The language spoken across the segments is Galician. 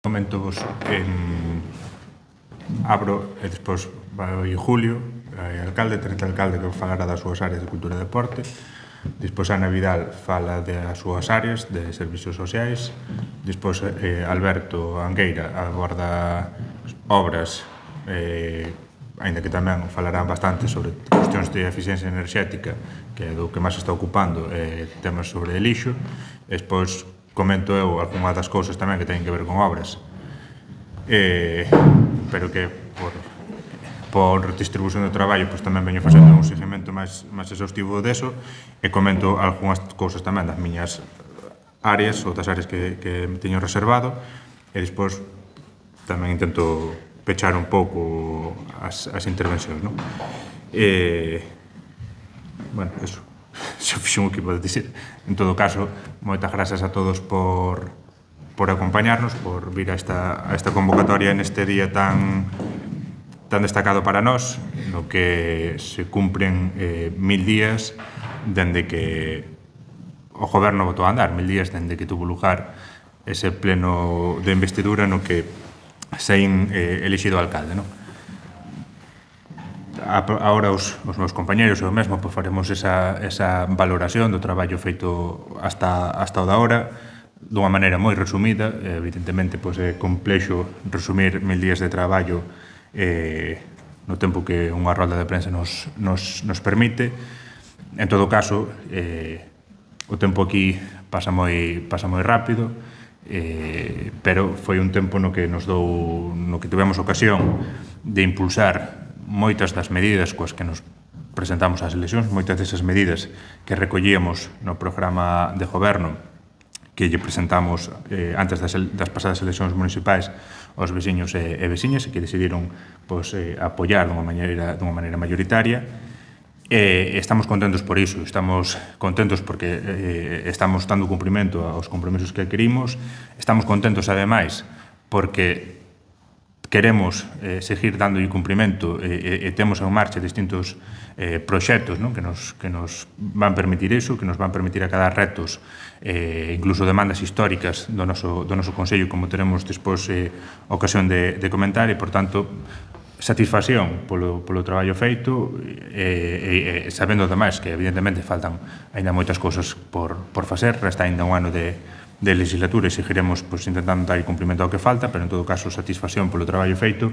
Comento vos abro e despois vai Julio, alcalde, tenente alcalde, que falará das súas áreas de cultura e deporte. Despois Ana Vidal fala das súas áreas de servicios sociais. Despois Alberto Angueira aborda obras, aínda que tamén falarán bastante sobre cuestións de eficiencia enerxética, que é do que máis está ocupando, temas sobre lixo. Despois comento eu algunhas das cousas tamén que teñen que ver con obras, pero que por distribución do traballo pois tamén veño facendo un seguimento máis exhaustivo deso, e comento algunhas cousas tamén das miñas áreas ou das áreas que teño reservado, e despois tamén intento pechar un pouco as intervencións, non? Bueno, eso xa fixo un que pode dicir. En todo caso, moitas grazas a todos por acompañarnos, por vir a esta convocatoria neste día tan destacado para nós, no que se cumpren 1000 días dende que o Goberno botou a andar, 1000 días dende que tuvo lugar ese pleno de investidura no que saín elixido alcalde, non? Agora os meus compañeros e eu mesmo faremos esa valoración do traballo feito hasta o da hora, dunha maneira moi resumida. Evidentemente, é complexo resumir 1000 días de traballo no tempo que unha rolda de prensa nos permite. En todo caso, o tempo aquí pasa moi rápido, pero foi un tempo no que tivemos ocasión de impulsar moitas das medidas coas que nos presentamos ás eleccións, moitas desas medidas que recollíamos no programa de goberno que lle presentamos antes das pasadas eleccións municipais aos veciños e veciñas, e que decidiron apoiar dunha maneira mayoritaria. Estamos contentos por iso, estamos contentos porque estamos dando cumprimento aos compromisos que querimos, estamos contentos, ademais, porque queremos seguir dando cumprimento e temos en marcha distintos proxectos que nos van permitir iso, que nos van permitir acadar retos, incluso demandas históricas do noso Consello, como teremos despois ocasión de comentar, e, por tanto, satisfacción polo traballo feito, e sabendo, ademais, que evidentemente faltan aínda moitas cousas por facer. Resta aínda un ano de legislatura e seguiremos intentando dar cumprimento ao que falta, pero en todo caso satisfacción polo traballo feito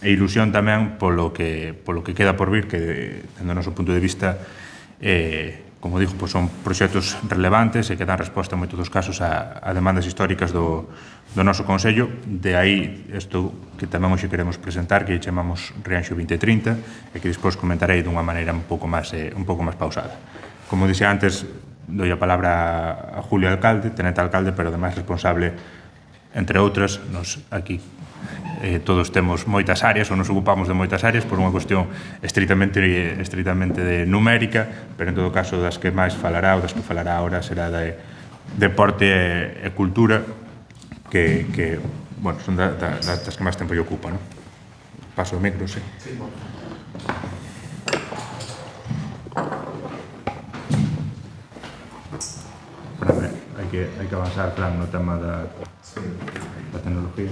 e ilusión tamén polo que queda por vir, que, dende o noso punto de vista, como digo, son proxectos relevantes e que dan resposta en moitos dos casos a demandas históricas do noso Consello. De aí isto que tamén hoxe queremos presentar, que chamamos Rianxo 2030, e que despois comentarei dunha maneira un pouco máis pausada. Como dixía antes, doi a palabra a Julio Alcalde, tenente alcalde, pero ademais responsable, entre outras. Nos aquí todos temos moitas áreas, ou nos ocupamos de moitas áreas por unha cuestión estritamente numérica, pero en todo caso das que máis falará, ou das que falará ahora, será de deporte e cultura, que son das que máis tempo lle ocupa, non? Paso o micro, sí. Hai que avanzar, Fran, no tema da tecnología.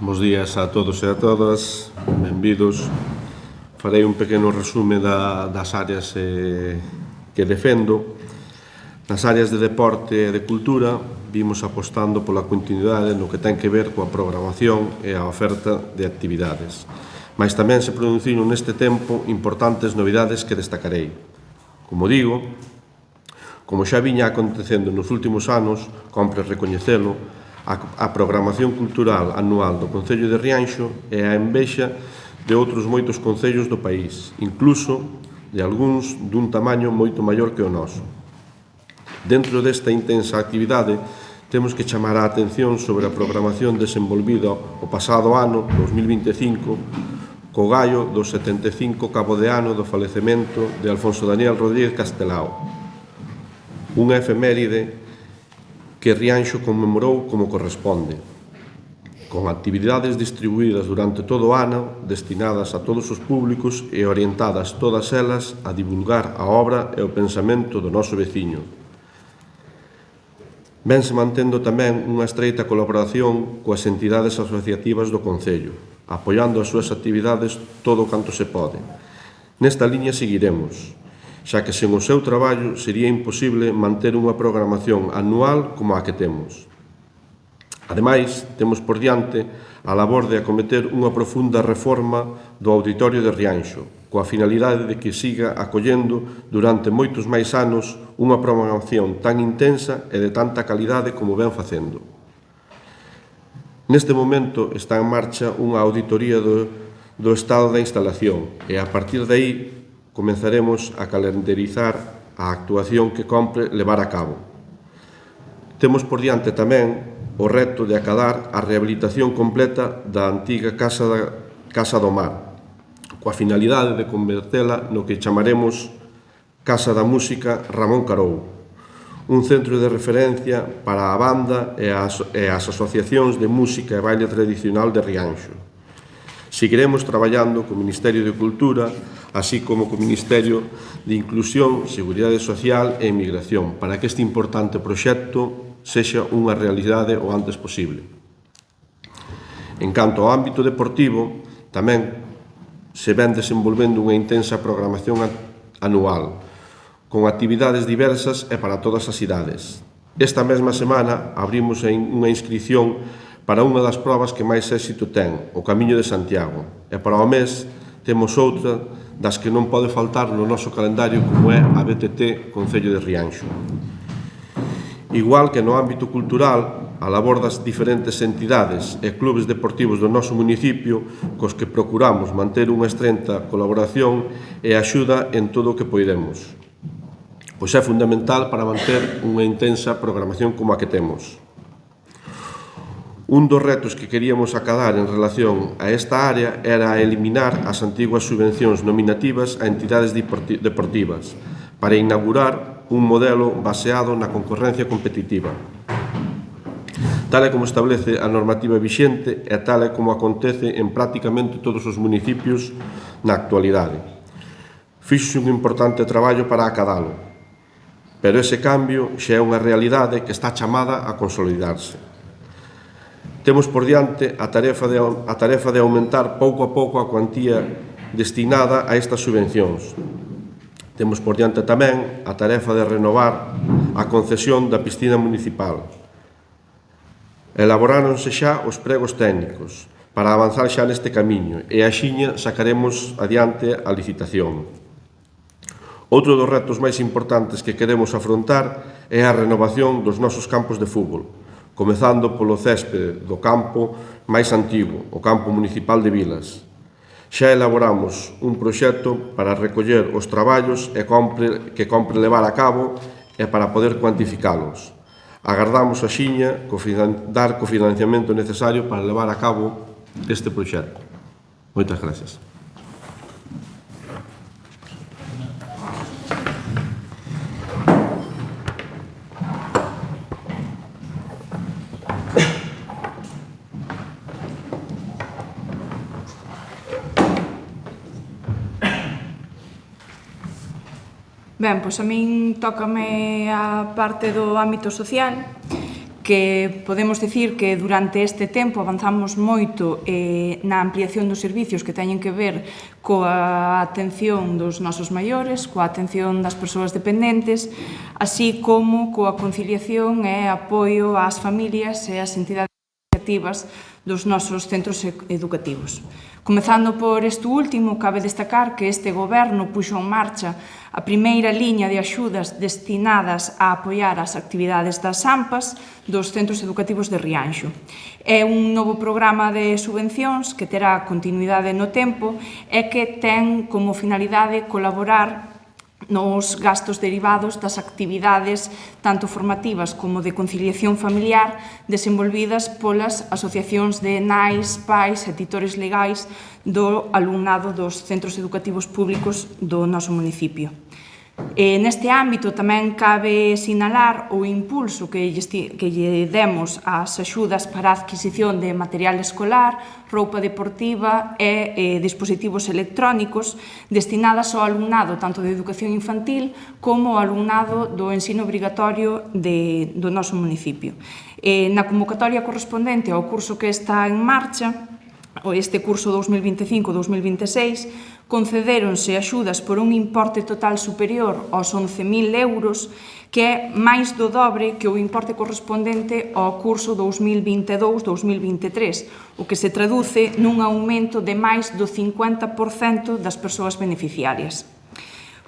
Bos días a todos e a todas, benvidos. Farei un pequeno resume das áreas que defendo. Nas áreas de deporte e de cultura vimos apostando pola continuidade no que ten que ver coa programación e a oferta de actividades. Mais tamén se produciron neste tempo importantes novidades que destacarei. Como digo, como xa viña acontecendo nos últimos anos, compre recoñecelo, a programación cultural anual do Concello de Rianxo é a envexa de outros moitos concellos do país, incluso de algúns dun tamaño moito maior que o noso. Dentro desta intensa actividade, temos que chamar a atención sobre a programación desenvolvida o pasado ano, 2025, co gallo do 75 cabo de ano do falecemento de Alfonso Daniel Rodríguez Castelao. Unha efeméride que Rianxo conmemorou como corresponde, con actividades distribuídas durante todo o ano, destinadas a todos os públicos e orientadas todas elas a divulgar a obra e o pensamento do noso veciño, Vense mantendo tamén unha estreita colaboración coas entidades asociativas do Concello, apoiando as súas actividades todo canto se pode. Nesta liña seguiremos, xa que sen o seu traballo sería imposible manter unha programación anual como a que temos. Ademais, temos por diante a labor de acometer unha profunda reforma do Auditorio de Rianxo, coa finalidade de que siga acollendo durante moitos máis anos unha programación tan intensa e de tanta calidade como ven facendo. Neste momento está en marcha unha auditoría do estado da instalación e a partir de aí comenzaremos a calendarizar a actuación que compre levar a cabo. Temos por diante tamén o reto de acadar a rehabilitación completa da antiga Casa do Mar, coa finalidade de convertela no que chamaremos Casa da Música Ramón Carou, un centro de referencia para a banda e as asociacións de música e baile tradicional de Rianxo. Seguiremos traballando co Ministerio de Cultura, así como co Ministerio de Inclusión, Seguridade Social e Inmigración, para que este importante proxecto sexa unha realidade o antes posible. En canto ao ámbito deportivo, tamén se ven desenvolvendo unha intensa programación anual, con actividades diversas e para todas as idades. Esta mesma semana abrimos unha inscripción para unha das probas que máis éxito ten, o Camiño de Santiago, e para o mes temos outra das que non pode faltar no noso calendario como é a BTT Concello de Rianxo. Igual que no ámbito cultural, a labor das diferentes entidades e clubes deportivos do noso municipio, cos que procuramos manter unha estreita colaboración e axuda en todo o que poidemos, pois é fundamental para manter unha intensa programación como a que temos. Un dos retos que queríamos acadar en relación a esta área era eliminar as antiguas subvencións nominativas a entidades deportivas para inaugurar un modelo baseado na concorrencia competitiva, tal e como establece a normativa vixente e tal e como acontece en prácticamente todos os municipios na actualidade. Fixo un importante traballo para acadalo, pero ese cambio xa é unha realidade que está chamada a consolidarse. Temos por diante a tarefa de aumentar pouco a pouco a cuantía destinada a estas subvencións. Temos por diante tamén a tarefa de renovar a concesión da piscina municipal. Elaboráronse xa os pregos técnicos para avanzar xa neste camiño e axiña sacaremos adiante a licitación. Outro dos retos máis importantes que queremos afrontar é a renovación dos nosos campos de fútbol, comezando polo céspede do campo máis antigo, o campo municipal de Vilas. Xa elaboramos un proxecto para recoller os traballos que compre levar a cabo e para poder cuantificalos. Agardamos axiña dar co financiamento necesario para levar a cabo este proxecto. Moitas gracias. Ben, pois a min tócame a parte do ámbito social, que podemos dicir que durante este tempo avanzamos moito na ampliación dos servicios que teñen que ver coa atención dos nosos maiores, coa atención das persoas dependentes, así como coa conciliación e apoio ás familias e ás entidades educativas dos nosos centros educativos. Comezando por este último, cabe destacar que este goberno puxo en marcha a primeira liña de axudas destinadas a apoiar as actividades das AMPAs dos centros educativos de Rianxo. É un novo programa de subvencións que terá continuidade no tempo e que ten como finalidade colaborar nos gastos derivados das actividades tanto formativas como de conciliación familiar desenvolvidas polas asociacións de nais, pais e titores legais do alumnado dos centros educativos públicos do noso municipio. Neste ámbito tamén cabe sinalar o impulso que lle demos ás axudas para a adquisición de material escolar, roupa deportiva e dispositivos electrónicos destinadas ao alumnado tanto de educación infantil como ao alumnado do ensino obrigatorio do noso municipio. Na convocatoria correspondente ao curso que está en marcha, este curso 2025-2026, concedéronse axudas por un importe total superior aos 11.000 euros, que é máis do dobre que o importe correspondente ao curso 2022-2023, o que se traduce nun aumento de máis do 50% das persoas beneficiarias.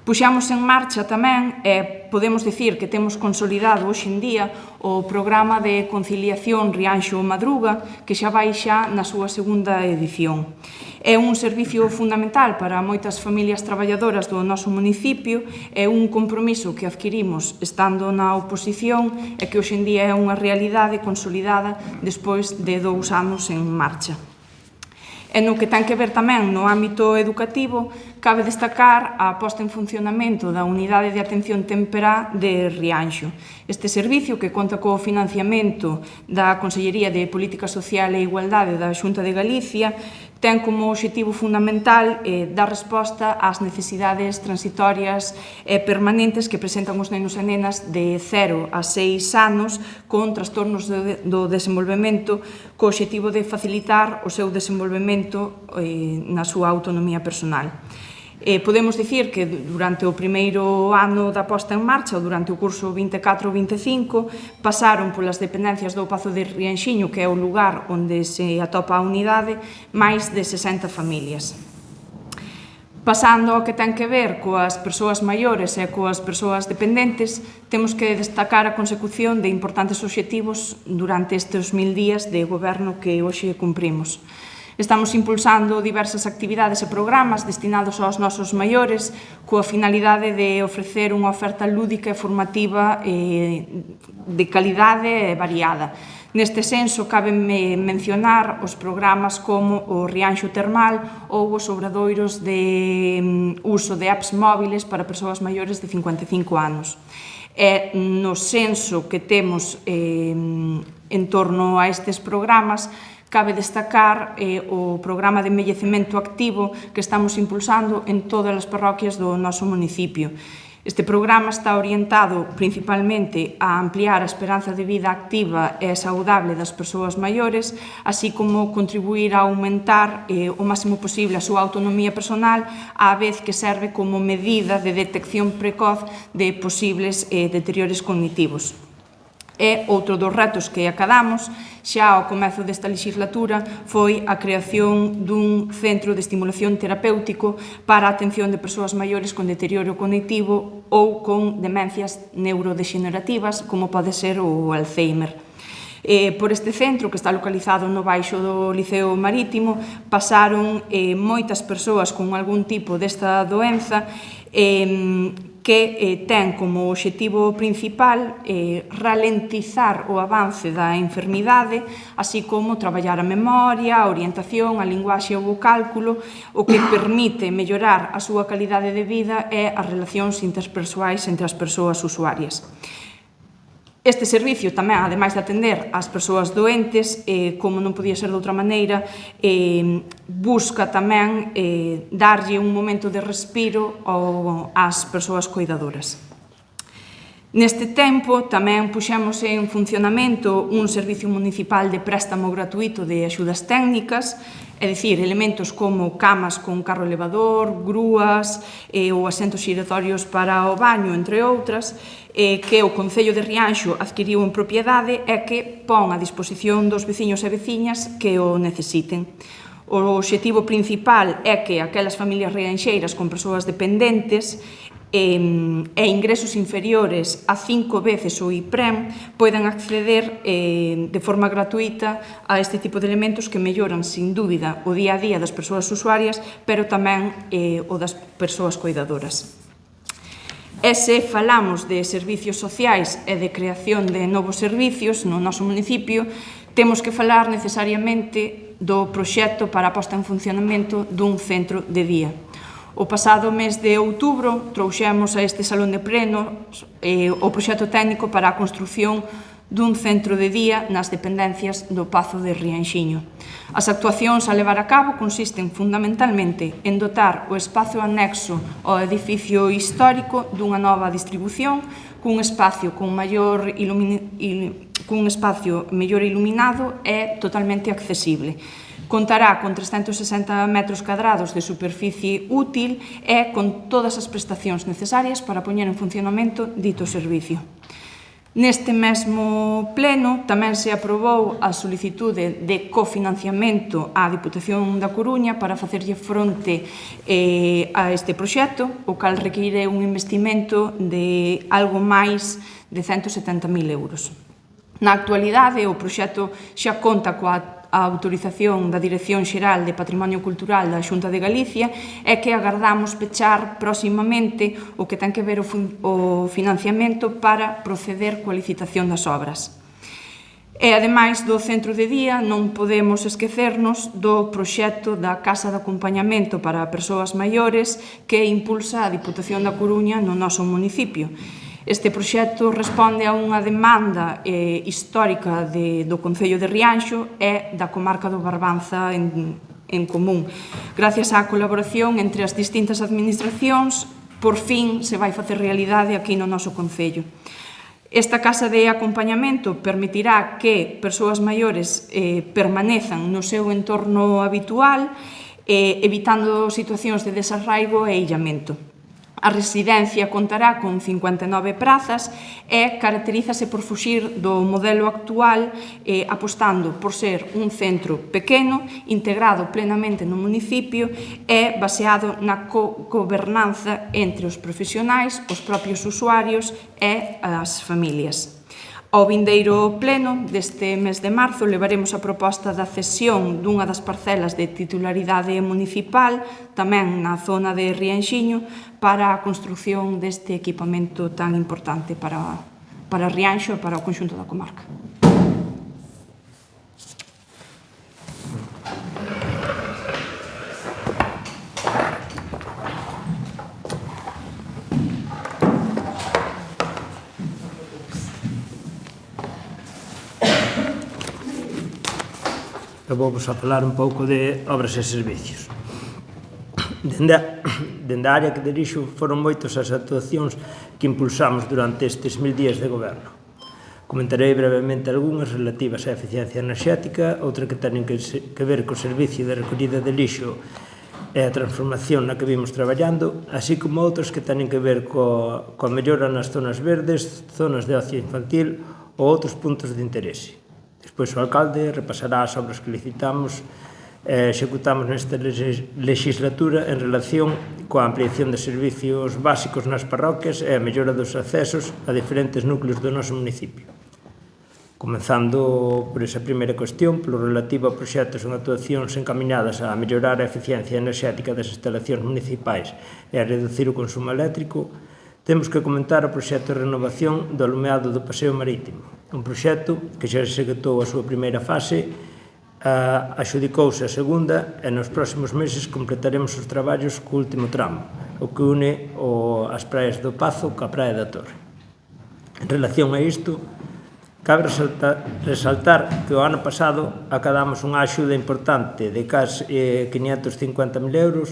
Puxamos en marcha tamén, e podemos dicir que temos consolidado hoxe en día, o programa de conciliación Rianxo Madruga, que xa vai xa na súa segunda edición. É un servicio fundamental para moitas familias traballadoras do noso municipio, é un compromiso que adquirimos estando na oposición e que hoxe en día é unha realidade consolidada despois de 2 anos en marcha. E no que ten que ver tamén no ámbito educativo, cabe destacar a posta en funcionamento da Unidade de Atención Temperá de Rianxo. Este servicio, que conta co financiamento da Consellería de Política Social e Igualdade da Xunta de Galicia, ten como obxectivo fundamental dar resposta ás necesidades transitorias e permanentes que presentan os nenos e nenas de 0 a 6 anos con trastornos do desenvolvemento, co obxectivo de facilitar o seu desenvolvemento na súa autonomía personal. Podemos dicir que durante o primeiro ano da posta en marcha, ou durante o curso 24-25, pasaron polas dependencias do Pazo de Rianxiño, que é o lugar onde se atopa a unidade, máis de 60 familias. Pasando ao que ten que ver coas persoas maiores e coas persoas dependentes, temos que destacar a consecución de importantes obxectivos durante estes 1000 días de goberno que hoxe cumprimos. Estamos impulsando diversas actividades e programas destinados aos nosos maiores coa finalidade de ofrecer unha oferta lúdica e formativa de calidade e variada. Neste senso, cabe mencionar os programas como o Rianxo Termal ou os obradoiros de uso de apps móviles para persoas maiores de 55 anos. E no senso que temos en torno a estes programas, cabe destacar o programa de envellecemento activo que estamos impulsando en todas as parroquias do noso municipio. Este programa está orientado principalmente a ampliar a esperanza de vida activa e saudable das persoas maiores, así como contribuir a aumentar o máximo posible a súa autonomía personal, á vez que serve como medida de detección precoz de posibles deteriores cognitivos. E outro dos retos que acadamos xa ao comezo desta legislatura foi a creación dun centro de estimulación terapéutico para a atención de persoas maiores con deterioro cognitivo ou con demencias neurodexenerativas, como pode ser o Alzheimer. Por este centro, que está localizado no baixo do Liceo Marítimo, pasaron moitas persoas con algún tipo desta doenza que ten como obxectivo principal ralentizar o avance da enfermidade, así como traballar a memoria, a orientación, a linguaxe ou o cálculo, o que permite mellorar a súa calidade de vida e as relacións interpersoais entre as persoas usuarias. Este servicio tamén, ademais de atender as persoas doentes, como non podía ser de outra maneira, busca tamén darlle un momento de respiro ás persoas coidadoras. Neste tempo tamén puxemos en funcionamento un servicio municipal de préstamo gratuito de axudas técnicas, é dicir, elementos como camas con carro elevador, grúas ou asentos xiratorios para o baño, entre outras, que o Concello de Rianxo adquiriu en propiedade e que pon a disposición dos veciños e veciñas que o necesiten. O obxectivo principal é que aquelas familias rianxeiras con persoas dependentes e ingresos inferiores a 5 veces o IPREM poden acceder de forma gratuita a este tipo de elementos que melloran, sin dúbida, o día a día das persoas usuarias, pero tamén o das persoas coidadoras. E se falamos de servicios sociais e de creación de novos servicios no noso municipio, temos que falar necesariamente do proxecto para a posta en funcionamento dun centro de día. O pasado mes de outubro trouxemos a este salón de plenos o proxecto técnico para a construción dun centro de día nas dependencias do Pazo de Rianxiño. As actuacións a levar a cabo consisten fundamentalmente en dotar o espazo anexo ao edificio histórico dunha nova distribución cun espacio mellor iluminado e totalmente accesible. Contará con 360 metros cadrados de superficie útil e con todas as prestacións necesarias para poñer en funcionamento dito servicio. Neste mesmo pleno tamén se aprobou a solicitude de cofinanciamento á Diputación da Coruña para facerlle fronte a este proxecto, o cal require un investimento de algo máis de 170.000 euros. Na actualidade, o proxecto xa conta coa autorización da Dirección Xeral de Patrimonio Cultural da Xunta de Galicia e que agardamos pechar próximamente o que ten que ver o financiamento para proceder coa licitación das obras. E, ademais do centro de día, non podemos esquecernos do proxecto da Casa de Acompañamento para persoas maiores que impulsa a Diputación da Coruña no noso municipio. Este proxecto responde a unha demanda histórica do Concello de Rianxo e da comarca do Barbanza en común. Gracias á colaboración entre as distintas administracións, por fin se vai facer realidade aquí no noso Concello. Esta casa de acompañamento permitirá que persoas maiores permanezan no seu entorno habitual, evitando situacións de desarraigo e illamento. A residencia contará con 59 prazas e caracterízase por fuxir do modelo actual apostando por ser un centro pequeno, integrado plenamente no municipio e baseado na gobernanza entre os profesionais, os propios usuarios e as familias. Ao vindeiro pleno deste mes de marzo levaremos a proposta da cesión dunha das parcelas de titularidade municipal, tamén na zona de Rianxiño, para a construción deste equipamento tan importante para Rianxo e para o conxunto da comarca. Vou-vos a falar un pouco de obras e servicios. Dende a área que dirixo foron moitas as actuacións que impulsamos durante estes 1000 días de goberno. Comentarei brevemente algunhas relativas á eficiencia enerxética, outra que teñen que ver co servicio de recollida de lixo e a transformación na que vimos traballando, así como outras que teñen que ver coa mellora nas zonas verdes, zonas de ocio infantil ou outros puntos de interese. Despois o alcalde repasará as obras que licitamos e executamos nesta legislatura en relación coa ampliación de servicios básicos nas parroquias e a mellora dos accesos a diferentes núcleos do noso municipio. Comezando por esa primeira cuestión, polo relativo a proxectos en actuacións encaminadas a mellorar a eficiencia enerxética das instalacións municipais e a reducir o consumo eléctrico, temos que comentar o proxecto de renovación do alumeado do Paseo Marítimo, un proxecto que xa executou a súa primeira fase, adxudicouse a segunda e nos próximos meses completaremos os traballos co último tramo, o que une as praias do Pazo coa praia da Torre. En relación a isto, cabe resaltar que o ano pasado acadamos unha axuda importante de case 550.000 euros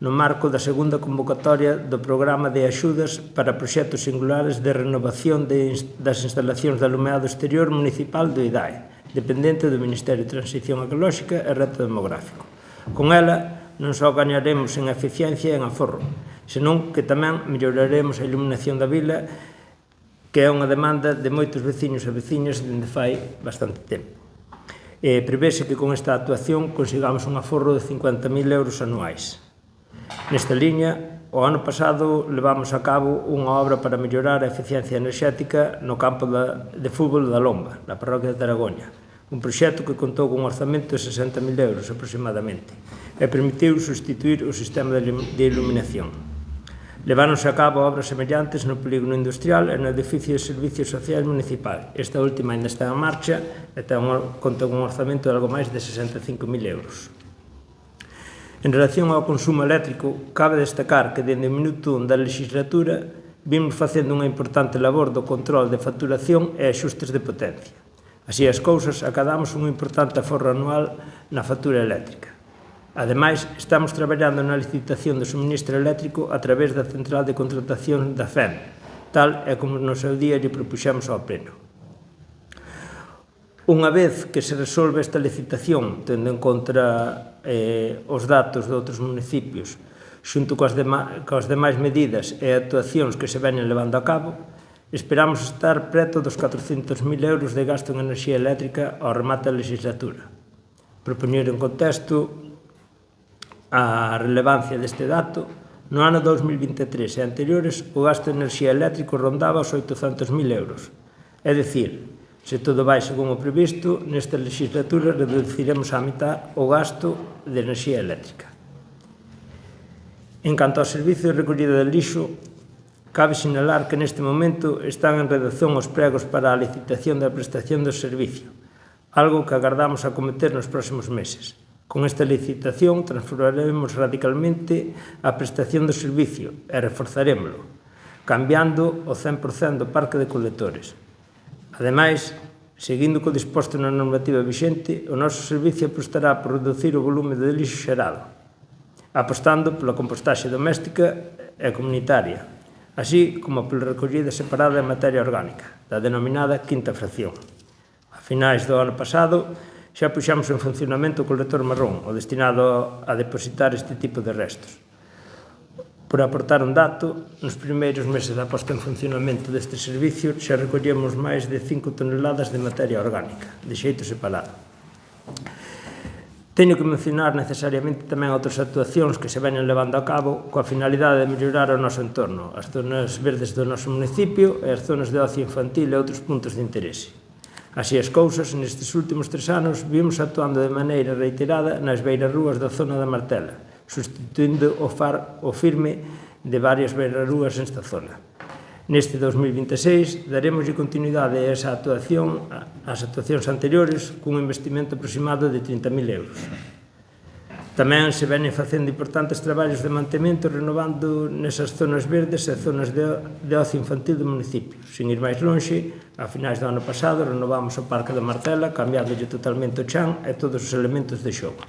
no marco da segunda convocatoria do programa de axudas para proxectos singulares de renovación das instalacións de alumeado exterior municipal do IDAE, dependente do Ministerio de Transición Ecolóxica e Reto Demográfico. Con ela non só gañaremos en eficiencia e en aforro, senón que tamén melloraremos a iluminación da vila, que é unha demanda de moitos veciños e veciñas dende fai bastante tempo. Prevese que con esta actuación consigamos un aforro de 50.000 euros anuais. Nesta liña, o ano pasado levamos a cabo unha obra para mellorar a eficiencia enerxética no campo de fútbol da Lomba, na parroquia de Taragoña, un proxecto que contou con un orzamento de 60.000 euros aproximadamente e permitiu sustituir o sistema de iluminación. Leváronse a cabo obras semellantes no polígono industrial e no edificio de Servicios Sociais Municipal. Esta última ainda está en marcha e conta con un orzamento de algo máis de 65.000 euros. En relación ao consumo eléctrico, cabe destacar que dende o minuto 1 da legislatura vimos facendo unha importante labor do control de facturación e axustes de potencia. Así as cousas, acadamos un importante aforro anual na factura eléctrica. Ademais, estamos traballando na licitación do suministro eléctrico a través da central de contratación da FEM, tal e como no seu día lle propuxemos ao Pleno. Unha vez que se resolve esta licitación, tendo en conta os datos de outros municipios, xunto coas demais medidas e actuacións que se veñen levando a cabo, esperamos estar preto dos 400.000 euros de gasto en enerxía eléctrica ao remate da legislatura. Para poñer en contexto a relevancia deste dato, no ano 2023 e anteriores o gasto de enerxía eléctrico rondaba os 800.000 euros. É dicir, se todo vai según o previsto, nesta legislatura reduciremos á mitad o gasto de enerxía eléctrica. En canto ao servizo de recollida de lixo, cabe sinalar que neste momento están en redacción os pregos para a licitación da prestación do servicio, algo que agardamos acometer nos próximos meses. Con esta licitación transformaremos radicalmente a prestación do servicio e reforzarémolo, cambiando o 100% do parque de colectores. Ademais, seguindo co disposto na normativa vixente, o noso servicio apostará por reducir o volume de lixo xerado, apostando pola compostaxe doméstica e comunitaria, así como pola recollida separada de materia orgánica, da denominada quinta fracción. A finais do ano pasado, xa puxamos en funcionamento o colector marrón, o destinado a depositar este tipo de restos. Por aportar un dato, nos primeiros meses da posta en funcionamento deste servicio xa recollemos máis de 5 toneladas de materia orgánica, de xeito separado. Teño que mencionar necesariamente tamén outras actuacións que se veñen levando a cabo coa finalidade de mellorar o noso entorno, as zonas verdes do noso municipio e as zonas de ocio infantil e outros puntos de interese. Así as cousas, nestes últimos 3 anos, vimos actuando de maneira reiterada nas beirarrúas da zona da Martela, substituindo o firme de varias beirarrúas nesta zona. Neste 2026, daremoslle continuidade a esa actuación, ás actuacións anteriores, cun investimento aproximado de 30.000 euros. Tamén se veñen facendo importantes traballos de mantemento renovando nesas zonas verdes e zonas de ocio infantil do municipio. Sin ir máis lonxe, a finais do ano pasado renovamos o Parque da Martela, cambiándolle totalmente o chan e todos os elementos de xogo.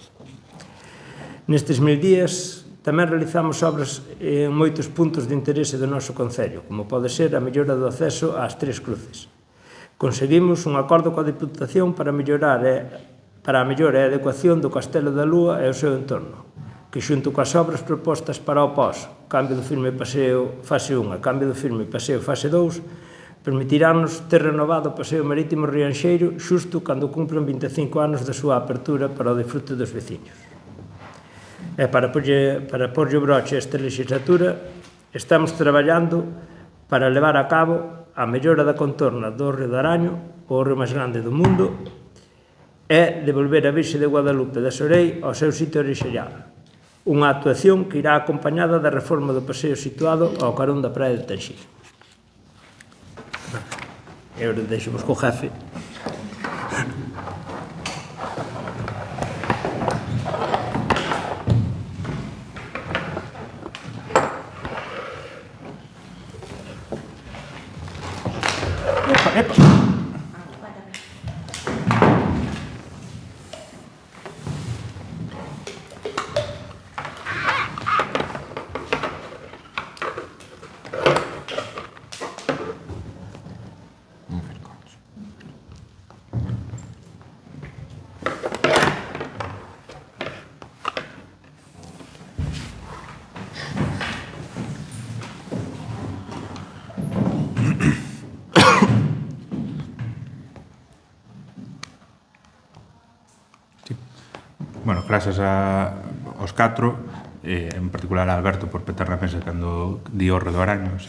Nestes 1000 días tamén realizamos obras en moitos puntos de interese do noso concello, como pode ser a mellora do acceso ás Tres Cruces. Conseguimos un acordo coa Deputación para a mellora e adecuación do Castelo da Lúa e o seu entorno, que xunto coas obras propostas para o POS, cambio do firme paseo fase 1 e cambio do firme paseo fase 2, permitiránnos ter renovado o paseo marítimo Rianxeiro xusto cando cumplen 25 anos da súa apertura para o disfrute dos veciños. E para porlle o broche a esta legislatura, estamos traballando para levar a cabo a mellora da contorna do Río de Araño, o río máis grande do mundo, e devolver a Virxe de Guadalupe da Sorei ao seu sitio orixinal. Unha actuación que irá acompañada da reforma do paseo situado ao carón da praia de Tanxir. E agora deixamos co jefe. Bueno, grazas aos 4, en particular a Alberto por petar na mesa cando di o Río do Araño,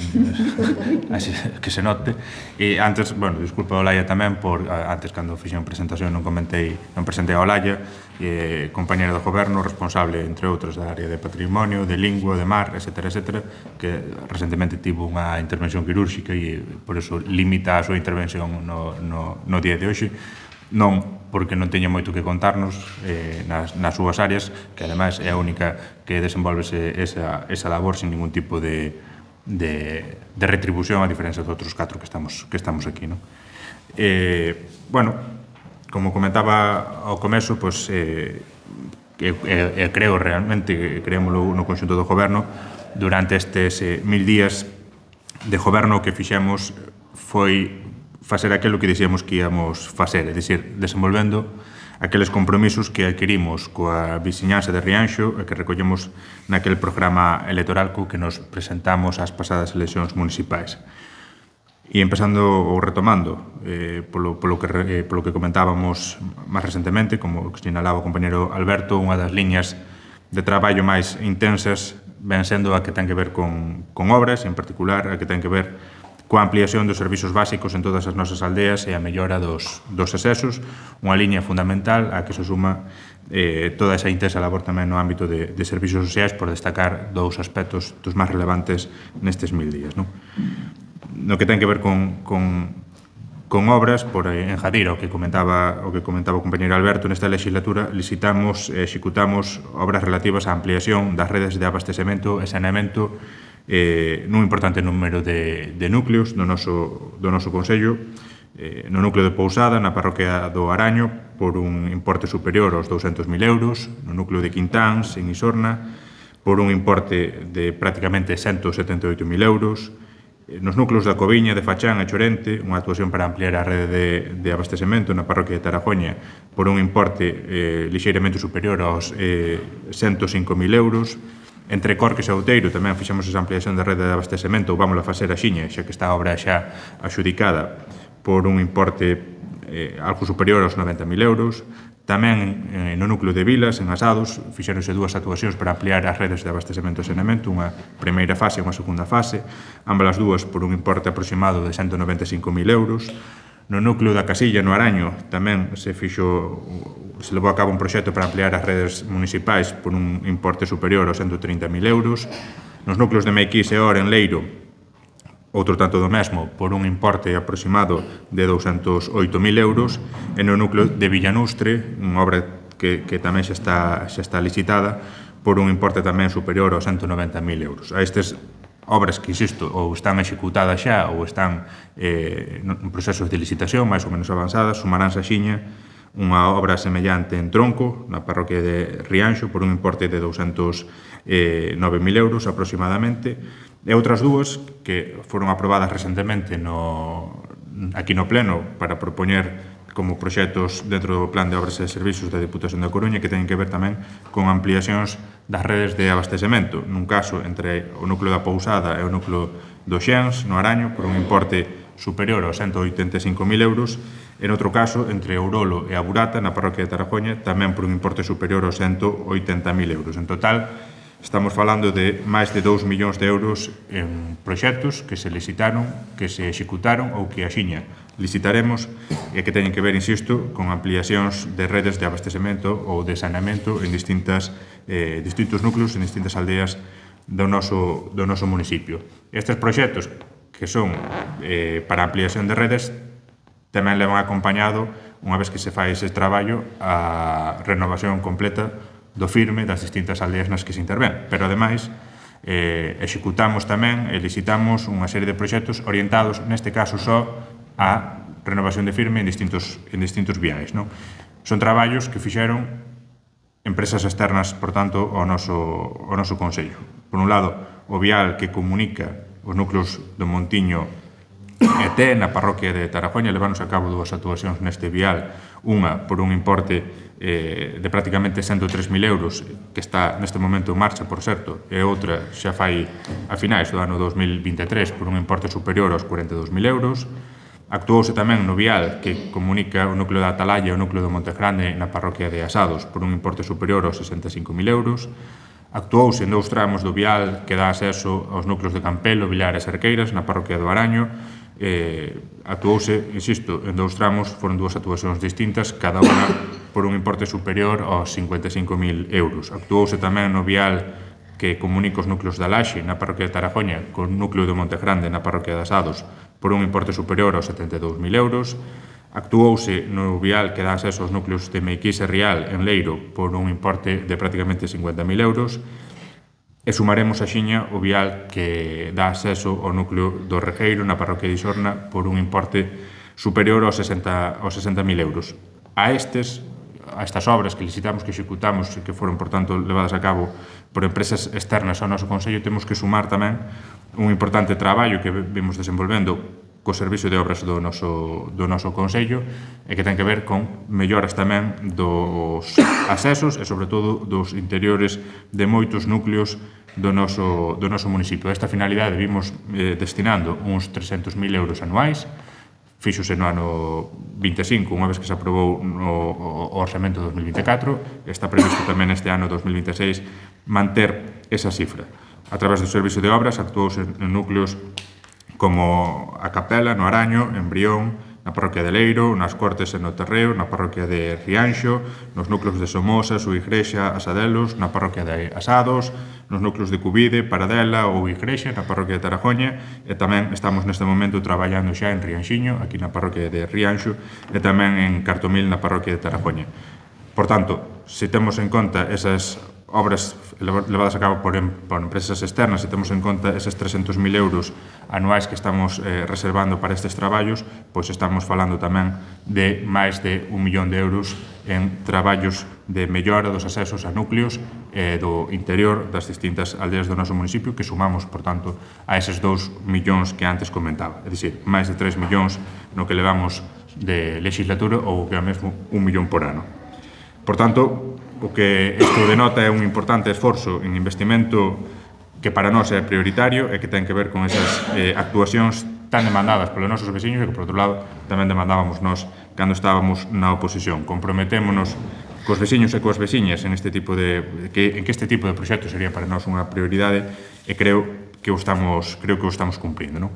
así que se note. E antes, bueno, disculpa a Olaya tamén por antes cando fixen presentación non presentei a Olaya, compañera do goberno, responsable entre outros da área de patrimonio, de lingua, de mar, etcétera, que recentemente tivo unha intervención quirúrxica e por eso limita a súa intervención no día de hoxe, non porque non teña moito que contarnos nas súas áreas, que ademais é a única que desenvolvese esa labor sin ningún tipo de retribución, a diferencia de outros 4 que estamos aquí, non? Bueno, como comentaba ao comezo, pois, creo realmente, creémoslo no conxunto do goberno, durante estes 1000 días de goberno que fixemos foi facer aquilo que dixíamos que íamos facer, é dicir, desenvolvendo aqueles compromisos que adquirimos coa veciñanza de Rianxo e que recollemos naquele programa electoral co que nos presentamos ás pasadas eleccións municipais. E empezando ou retomando polo que comentábamos máis recentemente, como sinalaba o compañero Alberto, unha das liñas de traballo máis intensas ven sendo a que ten que ver con obras, en particular a que ten que ver coa ampliación dos servizos básicos en todas as nosas aldeas e a mellora dos accesos, unha liña fundamental a que se suma toda esa intensa labor tamén no ámbito de servizos sociais, por destacar 2 aspectos dos máis relevantes nestes 1000 días, non? No que ten que ver con obras, por enjadir ao que comentaba o compañeiro Alberto, nesta legislatura licitamos e executamos obras relativas á ampliación das redes de abastecemento e saneamento nun importante número de núcleos do noso Concello, no núcleo de Pousada, na parroquia do Araño, por un importe superior aos 200.000 euros, no núcleo de Quintáns, en Isorna, por un importe de prácticamente 178.000 euros, nos núcleos da Coviña, de Fachán e Chorente, unha actuación para ampliar a rede de abastecemento na parroquia de Tarajoña por un importe lixeiramente superior aos 105.000 euros. Entre Corques e Outeiro tamén fixemos esa ampliación da rede de abastecemento, ou vamos a facer a xiña, xa que está a obra xa axudicada por un importe algo superior aos 90.000 euros. Tamén no núcleo de Vilas, en Asados, fixeronse 2 actuacións para ampliar as redes de abastecemento e saneamento, unha primeira fase e unha segunda fase, ambas as dúas por un importe aproximado de 195.000 euros. No núcleo da Casilla, no Araño, tamén se levou a cabo un proxecto para ampliar as redes municipais por un importe superior aos 130.000 euros. Nos núcleos de Meiquís e Ora, en Leiro, outro tanto do mesmo, por un importe aproximado de 208.000 euros, e no núcleo de Villanustre, unha obra que tamén xa está licitada, por un importe tamén superior aos 190.000 euros. A estes obras que, insisto, ou están executadas xa ou están en procesos de licitación máis ou menos avanzadas, sumaránse a xiña unha obra semellante en Tronco, na parroquia de Rianxo, por un importe de 209.000 euros aproximadamente, e outras 2 que foron aprobadas recentemente aquí no Pleno para propoñer como proxectos dentro do Plan de Obras e Servizos da Deputación da Coruña, que teñen que ver tamén con ampliacións das redes de abastecemento, nun caso entre o núcleo da Pousada e o núcleo do Xens, no Araño, por un importe superior aos 185.000 euros, en outro caso, entre Ourolo e a Burata, na parroquia de Tarajoña, tamén por un importe superior aos 180.000 euros. En total, estamos falando de máis de 2 millóns de euros en proxectos que se licitaron, que se executaron ou que axiña licitaremos e que teñen que ver, insisto, con ampliacións de redes de abastecemento ou de saneamento en distintos núcleos, en distintas aldeas do noso municipio. Estes proxectos, que son para ampliación de redes, tamén levan acompañado, unha vez que se fai ese traballo, a renovación completa do firme das distintas aldeas nas que se intervén. Pero, ademais, executamos tamén e licitamos unha serie de proxectos orientados, neste caso, só a renovación de firme en distintos viais, non? Son traballos que fixeron empresas externas, por tanto, ao noso Concello. Por un lado, o vial que comunica os núcleos do Montiño e Té, na parroquia de Tarajoña, leváronse a cabo 2 actuacións neste vial, unha por un importe de prácticamente 103.000 euros, que está neste momento en marcha, por certo, e outra xa fai a finais do ano 2023 por un importe superior aos 42.000 euros. Actuouse tamén no vial que comunica o núcleo da Atalaya e o núcleo de Montegrande na parroquia de Asados por un importe superior aos 65.000 euros. Actuouse en 2 tramos do vial que dá acceso aos núcleos de Campelo, Vilares e Arqueiras na parroquia do Araño. Actuouse, insisto, en 2 tramos, foron 2 actuacións distintas, cada unha por un importe superior aos 55.000 euros. Actuouse tamén no vial que comunica os núcleos da Laxe na parroquia de Tarajoña con o núcleo de Montegrande na parroquia de Asados por un importe superior aos 72.000 euros. Actuouse no vial que dá acceso aos núcleos de Meiquís e Rial en Leiro por un importe de prácticamente 50.000 euros, e sumaremos a xiña o vial que dá acceso ao núcleo do Regueiro na parroquia de Isorna por un importe superior aos 60.000 euros. A estas obras que licitamos, que executamos e que foron, por tanto, levadas a cabo por empresas externas ao noso Consello, temos que sumar tamén un importante traballo que vimos desenvolvendo co Servicio de Obras do noso Consello e que ten que ver con melloras tamén dos accesos e, sobre todo, dos interiores de moitos núcleos do noso municipio. A esta finalidade vimos destinando uns 300.000 euros anuais, fíxose no ano 25, unha vez que se aprobou o Orçamento 2024, está previsto tamén este ano 2026 manter esa cifra. A través do Servicio de Obras actuouse en núcleos como a Capela, no Araño, en Brión, na parroquia de Leiro, nas Cortes e no Terreo, na parroquia de Rianxo, nos núcleos de Somoza, Súa Igrexa, Asadelos, na parroquia de Asados, nos núcleos de Cubide, Paradela ou Igrexa, na parroquia de Tarajoña, e tamén estamos neste momento traballando xa en Rianxiño, aquí na parroquia de Rianxo, e tamén en Cartomil, na parroquia de Tarajoña. Por tanto, se temos en conta esas obras levadas a cabo por empresas externas, se temos en conta eses 300.000 euros anuais que estamos reservando para estes traballos, pois estamos falando tamén de máis de 1 millón de euros en traballos de mellora dos accesos a núcleos do interior das distintas aldeas do noso municipio, que sumamos, por tanto, a eses 2 millóns que antes comentaba. É dicir, máis de 3 millóns no que levamos de legislatura ou que é mesmo 1 millón por ano. Por tanto, o que isto denota é un importante esforzo en investimento que para nós é prioritario e que ten que ver con esas actuacións tan demandadas polos nosos veciños e que, por outro lado, tamén demandábamos nós cando estábamos na oposición. Comprometémonos cos veciños e coas veciñas en este tipo de proxectos sería para nós unha prioridade e creo que o estamos cumprindo, non?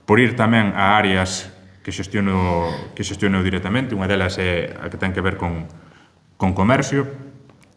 Por ir tamén a áreas que xestiono directamente, unha delas é a que ten que ver con comercio.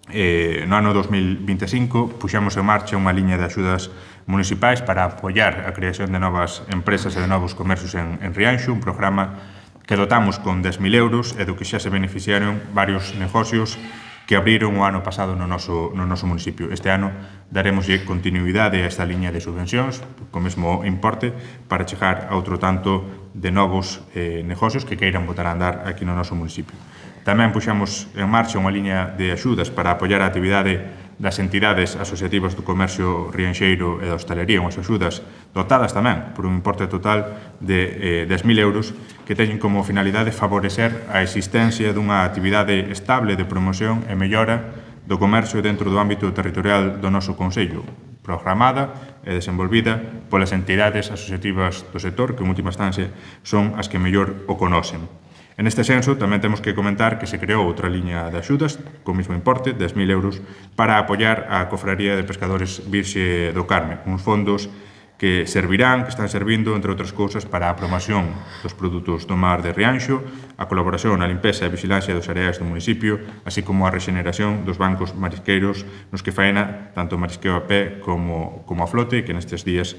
No ano 2025 puxemos en marcha unha liña de axudas municipais para apoiar a creación de novas empresas e de novos comercios en Rianxo, un programa que dotamos con 10.000 euros e do que xa se beneficiaron varios negocios que abriron o ano pasado no noso municipio. Este ano daremos continuidade a esta liña de subvencións co mesmo importe para chegar a outro tanto de novos negocios que queiran botar a andar aquí no noso municipio. Tamén puxamos en marcha unha liña de axudas para apoiar a actividade das entidades asociativas do comercio rianxeiro e da hostalería, unhas axudas dotadas tamén por un importe total de 10.000 euros que teñen como finalidade favorecer a existencia dunha actividade estable de promoción e mellora do comercio dentro do ámbito territorial do noso Consello, programada e desenvolvida polas entidades asociativas do sector que, en última instancia, son as que mellor o conocen. En este senso, tamén temos que comentar que se creou outra liña de axudas, co mesmo importe, 10.000 euros, para apoiar a Cofraría de Pescadores Virxe do Carme, uns fondos que están servindo, entre outras cousas, para a promoción dos produtos do mar de Rianxo, a colaboración na limpeza e vigilancia dos areais do municipio, así como a rexeneración dos bancos marisqueiros nos que faena tanto marisqueo a pé como a flote, que nestes días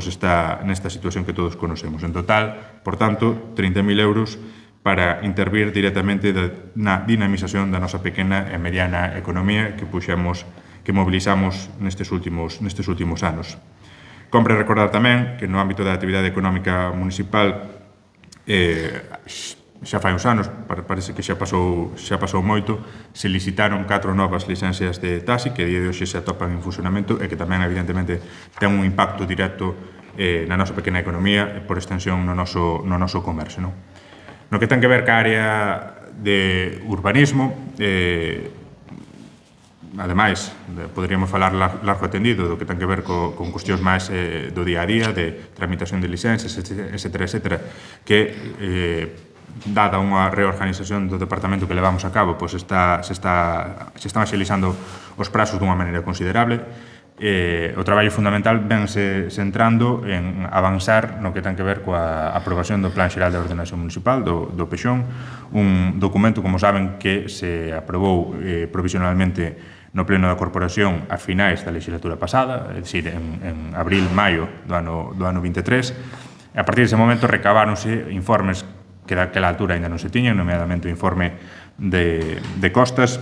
está nesta situación que todos conocemos. En total, por tanto, 30.000 euros para intervir directamente na dinamización da nosa pequena e mediana economía que mobilizamos nestes últimos anos. Compre recordar tamén que no ámbito da actividade económica municipal xa fai uns anos, parece que xa pasou moito, se licitaron 4 novas licencias de taxi que a día de hoxe se atopan en funcionamento e que tamén, evidentemente, ten un impacto directo na nosa pequena economía e, por extensión, no noso comercio, non? No que ten que ver ca área de urbanismo, ademais, poderíamos falar largo e tendido do que ten que ver con cuestións máis do día a día, de tramitación de licencias, etcétera, que, dada unha reorganización do departamento que levamos a cabo, se están axilizando os prazos dunha maneira considerable. O traballo fundamental vense centrando en avanzar no que ten que ver coa aprobación do Plan Xeral de Ordenación Municipal, do PEXON, un documento, como saben, que se aprobou provisionalmente no Pleno da Corporación a finais da legislatura pasada, é dicir, en abril, maio do ano 23. A partir dese momento recabáronse informes que daquela altura ainda non se tiñan, nomeadamente o informe de costas,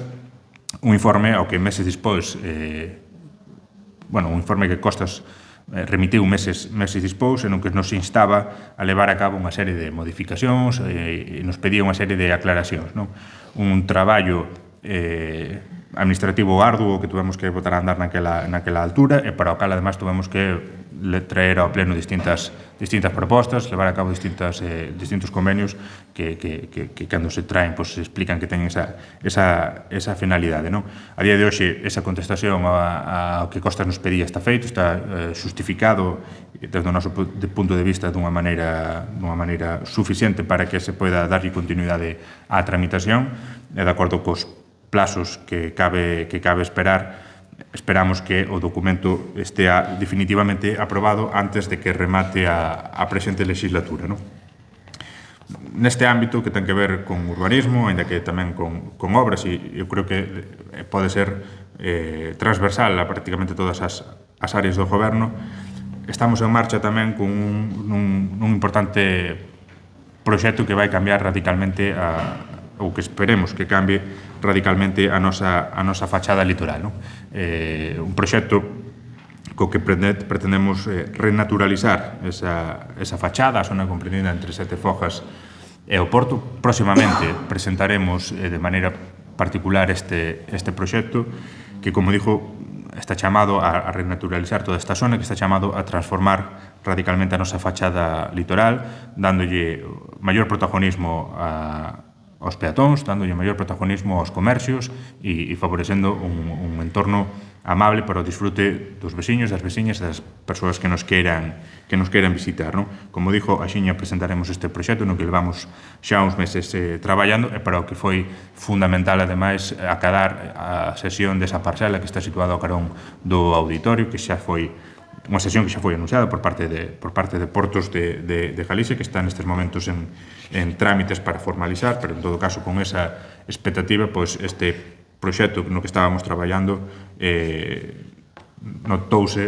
un informe ao que meses despois, un informe que Costas remitiu meses despois, en o que nos instaba a levar a cabo unha serie de modificacións e nos pedía unha serie de aclaracións. Un traballo administrativo arduo que tuvemos que botar a andar naquela altura e para o cal, además, tuvemos que traer ao pleno distintas propostas, levar a cabo distintos convenios que cando se traen se explican que teñen esa finalidade. A día de hoxe, esa contestación ao que Costas nos pedía está feito, está justificado desde o noso punto de vista dunha maneira suficiente para que se poida darlle continuidade á tramitación e de acordo cos plazos que cabe esperar. Esperamos que o documento estea definitivamente aprobado antes de que remate a presente legislatura. Neste ámbito que ten que ver con urbanismo, ainda que tamén con obras, e eu creo que pode ser transversal a prácticamente todas as áreas do goberno, estamos en marcha tamén con un importante proxecto que vai cambiar radicalmente ou que esperemos que cambie radicalmente a nosa fachada litoral. Un proxecto co que pretendemos renaturalizar esa fachada, a zona comprendida entre Sete Fojas e o Porto. Próximamente presentaremos de maneira particular este proxecto que, como dixo, está chamado a renaturalizar toda esta zona, que está chamado a transformar radicalmente a nosa fachada litoral, dándolle maior protagonismo aos peatóns, dándolle maior protagonismo aos comercios e favorecendo un entorno amable para o disfrute dos veciños, das veciñas e das persoas que nos queiran visitar. Como dixo, axiña presentaremos este proxecto no que levamos xa uns meses traballando e para o que foi fundamental, ademais, acadar a sesión desa parcela que está situada ao carón do auditorio, que xa foi unha sesión que xa foi anunciada por parte de Portos de Galicia, que está nestes momentos en trámites para formalizar, pero en todo caso con esa expectativa, pois este proxecto no que estábamos traballando notouse,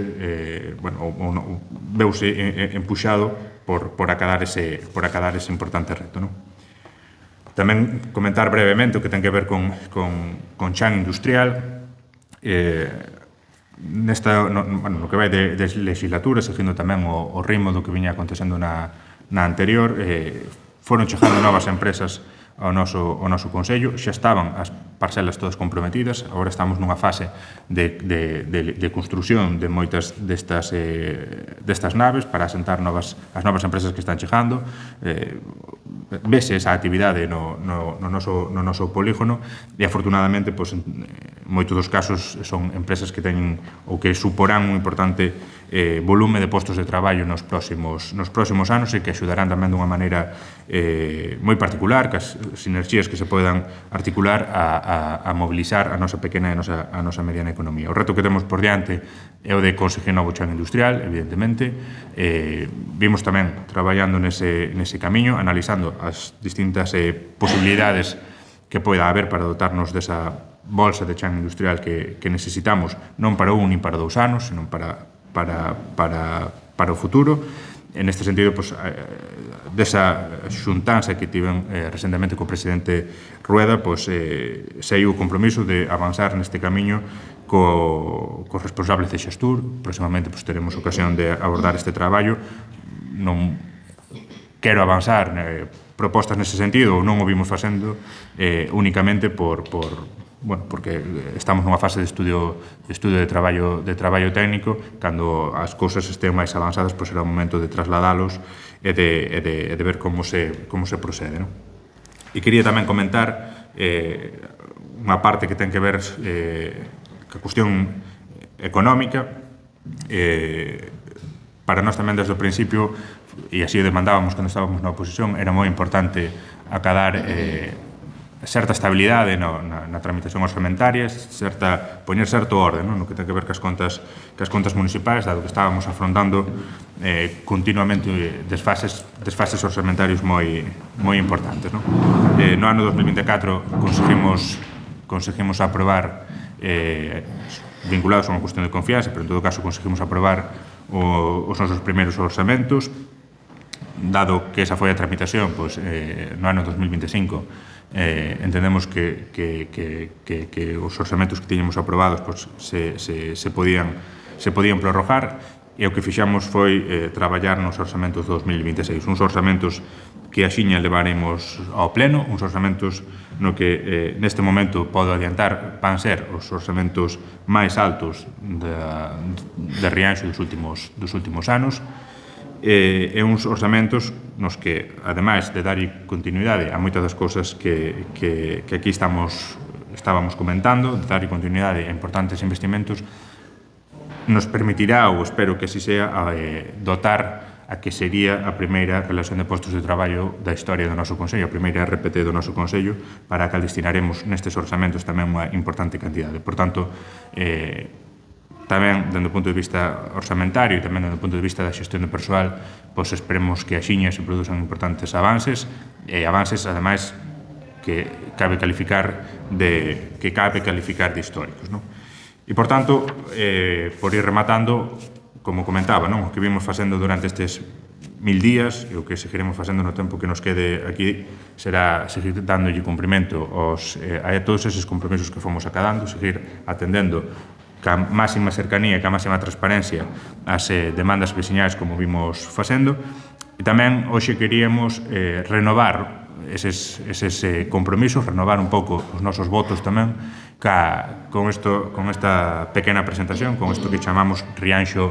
veuse empuxado por acadar ese importante reto. Tamén comentar brevemente o que ten que ver con chan industrial, no que vai de legislatura, seguindo tamén o ritmo do que viña acontecendo na anterior, foron chegando novas empresas ao noso Consello, xa estaban as parcelas todas comprometidas, agora estamos nunha fase de construción de moitas destas naves para asentar as novas empresas que están chegando. Vese esa actividade no noso polígono e, afortunadamente, en moitos dos casos son empresas que teñen ou que suporán un importante volume de postos de traballo nos próximos anos e que axudarán tamén dunha maneira moi particular, que as sinerxías que se podan articular a mobilizar a nosa pequena e a nosa mediana economía. O reto que temos por diante é o de conseguir novo chan industrial, evidentemente. Vimos tamén traballando nese camiño, analizando as distintas posibilidades que poida haber para dotarnos desa bolsa de chan industrial que necesitamos, non para un nin para 2 anos, senón para o futuro. En este sentido, desa xuntanza que tiven recentemente co presidente Rueda, saiu o compromiso de avanzar neste camiño cos responsables de Xastur. Próximamente teremos ocasión de abordar este traballo. Non quero avanzar propostas nese sentido, ou non o vimos facendo únicamente porque estamos nunha fase de estudio de traballo técnico. Cando as cousas estén máis avanzadas, será o momento de trasladalos e de ver como se procede. E quería tamén comentar unha parte que ten que ver ca cuestión económica. Para nós tamén desde o principio, e así o demandábamos cando estábamos na oposición, era moi importante acadar certa estabilidade na tramitación orzamentaria, poñer certo orden no que ten que ver cas contas municipais, dado que estábamos afrontando continuamente desfases orzamentarios moi importantes. No ano 2024 conseguimos aprobar, vinculados a unha cuestión de confianza, pero en todo caso conseguimos aprobar os nosos primeiros orzamentos. dado que esa foi a tramitación pois, no ano 2025, entendemos que os orzamentos que tiñamos aprobados pois, se podían prorrogar, e o que fixamos foi traballar nos orzamentos 2026, uns orzamentos que axiña levaremos ao pleno, uns orzamentos no que neste momento podo adiantar van ser os orzamentos máis altos de Rianxo dos últimos anos, e uns orzamentos nos que, ademais de dar continuidade a moitas das cousas que aquí estábamos comentando, de dar continuidade a importantes investimentos, nos permitirá, ou espero que así sea, dotar a que sería a primeira relación de postos de traballo da historia do noso Consello, a primeira RPT do noso Consello, para a cal destinaremos nestes orzamentos tamén unha importante cantidade. Por tanto, tamén, dende o punto de vista orzamentario e tamén dende o punto de vista da xestión do persoal, pois esperemos que axiña se produzan importantes avances, e avances, ademais, que cabe calificar de históricos, non? E, por tanto, por ir rematando, como comentaba, non? O que vimos facendo durante estes 1000 días e o que seguiremos facendo no tempo que nos quede aquí será seguir dándolle cumprimento a todos eses compromisos que fomos acadando, seguir atendendo ca máxima cercanía e ca máxima transparencia as demandas veciñais como vimos facendo, e tamén hoxe queríamos renovar eses compromisos, renovar un pouco os nosos votos tamén con esta pequena presentación, con isto que chamamos Rianxo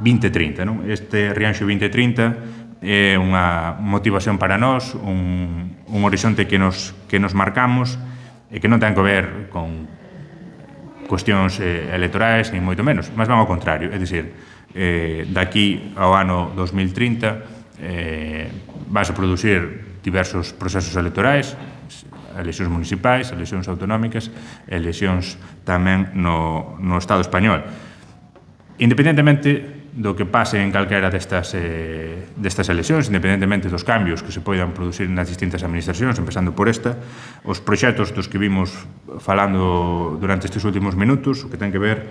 2030. Non? Este Rianxo 2030 é unha motivación para nós, un horizonte que nos marcamos e que non ten que ver con cuestións electorais, ni moito menos, mas van ao contrario, é dicir, daqui ao ano 2030 vas a producir diversos procesos electorais, eleccións municipais, eleccións autonómicas, eleccións tamén no Estado español. Independentemente do que pase en calquera destas eleccións, independentemente dos cambios que se poidan producir nas distintas administracións, empezando por esta, os proxectos dos que vimos falando durante estes últimos minutos, o que ten que ver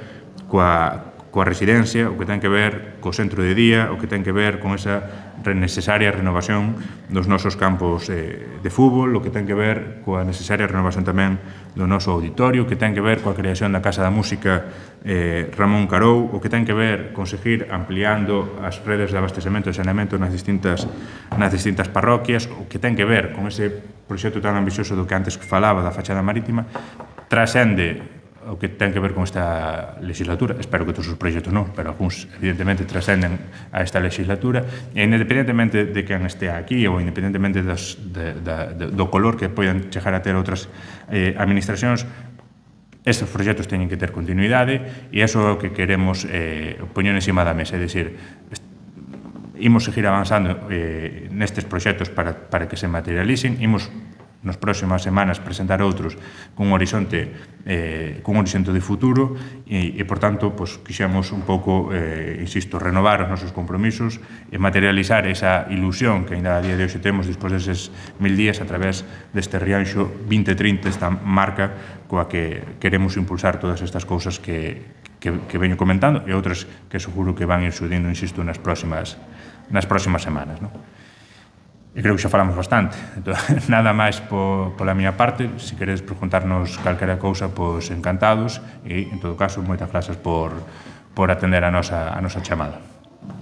coa residencia, o que ten que ver co centro de día, o que ten que ver con esa necesaria renovación dos nosos campos de fútbol, o que ten que ver coa necesaria renovación tamén do noso auditorio, o que ten que ver coa creación da Casa da Música Ramón Carou, o que ten que ver con seguir ampliando as redes de abastecemento e saneamento nas distintas parroquias, o que ten que ver con ese proxecto tan ambicioso do que antes falaba da fachada marítima, trascende o que ten que ver con esta legislatura, espero que todos os proxectos non, pero algúns evidentemente trascenden a esta legislatura, e independentemente de quen este aquí ou independentemente do color que poidan chegar a ter outras administracións, estes proxectos teñen que ter continuidade, e iso é o que queremos poñer encima da mesa, é dicir, imos seguir avanzando nestes proxectos para que se materialicen, imos nas próximas semanas presentar outros cun horizonte de futuro e por tanto, quixemos un pouco, insisto, renovar os nosos compromisos e materializar esa ilusión que ainda a día de hoxe temos despois deses 1000 días a través deste Rianxo 2030, esta marca coa que queremos impulsar todas estas cousas que veño comentando e outras que seguro que van ir subindo, insisto, nas próximas semanas, non? E creo que xa falamos bastante. Entón, nada máis pola miña parte. Se queredes preguntarnos calquera cousa, pois encantados. E, en todo caso, moitas grazas por atender a nosa chamada.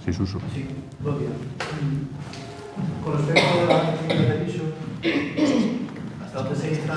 Si, Suso. Sí, bo día. Con respecto a la que hasta onde se está